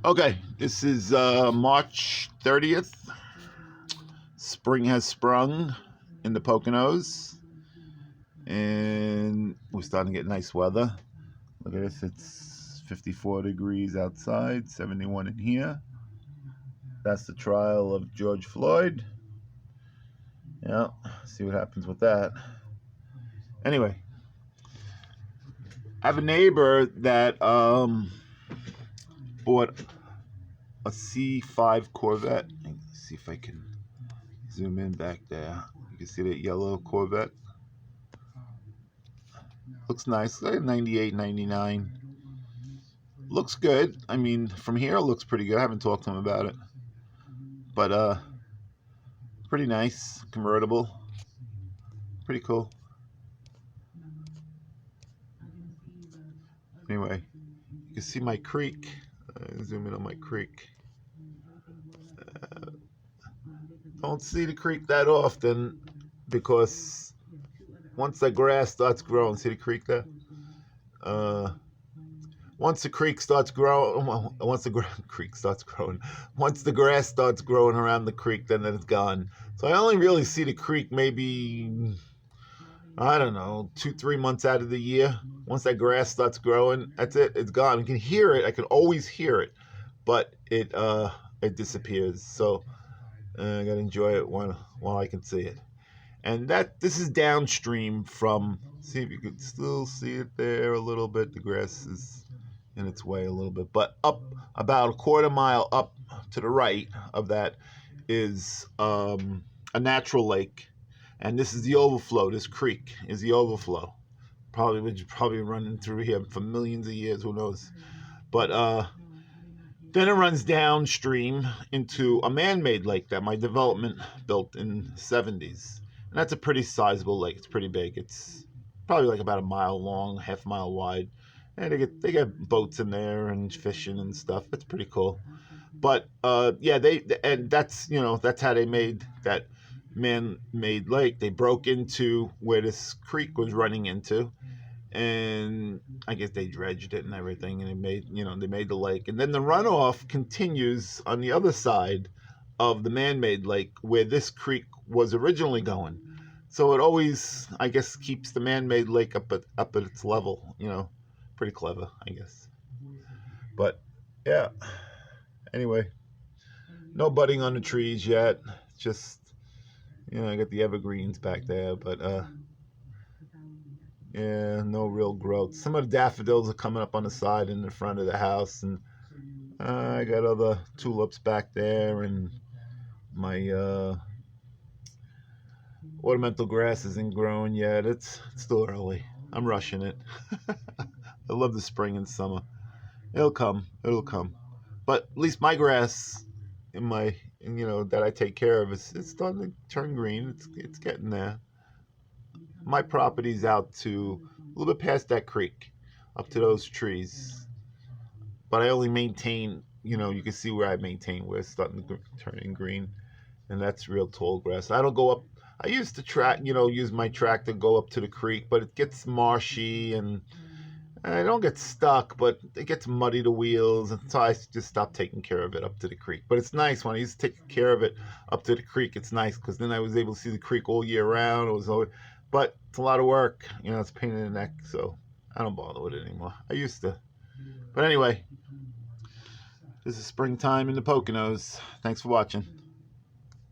Okay, this is March 30th. Spring has sprung in the Poconos, and we're starting to get nice weather. Look at this, it's 54 degrees outside, 71 in here. That's the trial of George Floyd. Yeah, see what happens with that. Anyway, I have a neighbor that bought a C5 Corvette. Let's see if I can zoom in back there. You can see that yellow Corvette. Looks nice, like 98, 99. Looks good. I mean, from here it looks pretty good. I haven't talked to him about it. But pretty nice. Convertible. Pretty cool. Anyway, you can see my creek. Zoom in on my creek. Don't see the creek that often because once the grass starts growing, see the creek there? Once the creek starts growing, once the creek starts growing, once the grass starts growing around the creek, then it's gone. So I only really see the creek maybe, I don't know, 2-3 months out of the year. Once that grass starts growing, that's it. It's gone. You can hear it. I can always hear it, but it disappears. So I gotta enjoy it while I can see it. And this is downstream from. See if you could still see it there a little bit. The grass is in its way a little bit, but up about a quarter mile up to the right of that is a natural lake, and this is the overflow. This creek is the overflow. Probably running through here for millions of years. Who knows? But then it runs downstream into a man-made lake that my development built in the 70s. And that's a pretty sizable lake. It's pretty big. It's probably like about a mile long, half mile wide. And they get boats in there and fishing and stuff. It's pretty cool. But yeah, and that's how they made that man-made lake. They broke into where this creek was running into, and I guess they dredged it and everything, and they made the lake, and then the runoff continues on the other side of the man-made lake where this creek was originally going. So it always, I guess, keeps the man-made lake up at its level. Pretty clever, I guess. But yeah. Anyway, no budding on the trees yet. Just I got the evergreens back there, but yeah, no real growth. Some of the daffodils are coming up on the side in the front of the house, and I got other tulips back there, and my ornamental grass isn't growing yet. It's still early. I'm rushing it. I love the spring and summer. It'll come. But at least my grass that I take care of it's starting to turn green. It's getting there. My property's out to a little bit past that creek, up to those trees. But I only maintain, you can see where I maintain where it's starting to turn in green, and that's real tall grass. I don't go up. I used to use my tractor to go up to the creek, but it gets marshy and I don't get stuck, but it gets muddy, the wheels, and so I just stopped taking care of it up to the creek. But it's nice when I used to take care of it up to the creek. It's nice because then I was able to see the creek all year round. But it's a lot of work. It's a pain in the neck, so I don't bother with it anymore. I used to. But anyway, this is springtime in the Poconos. Thanks for watching.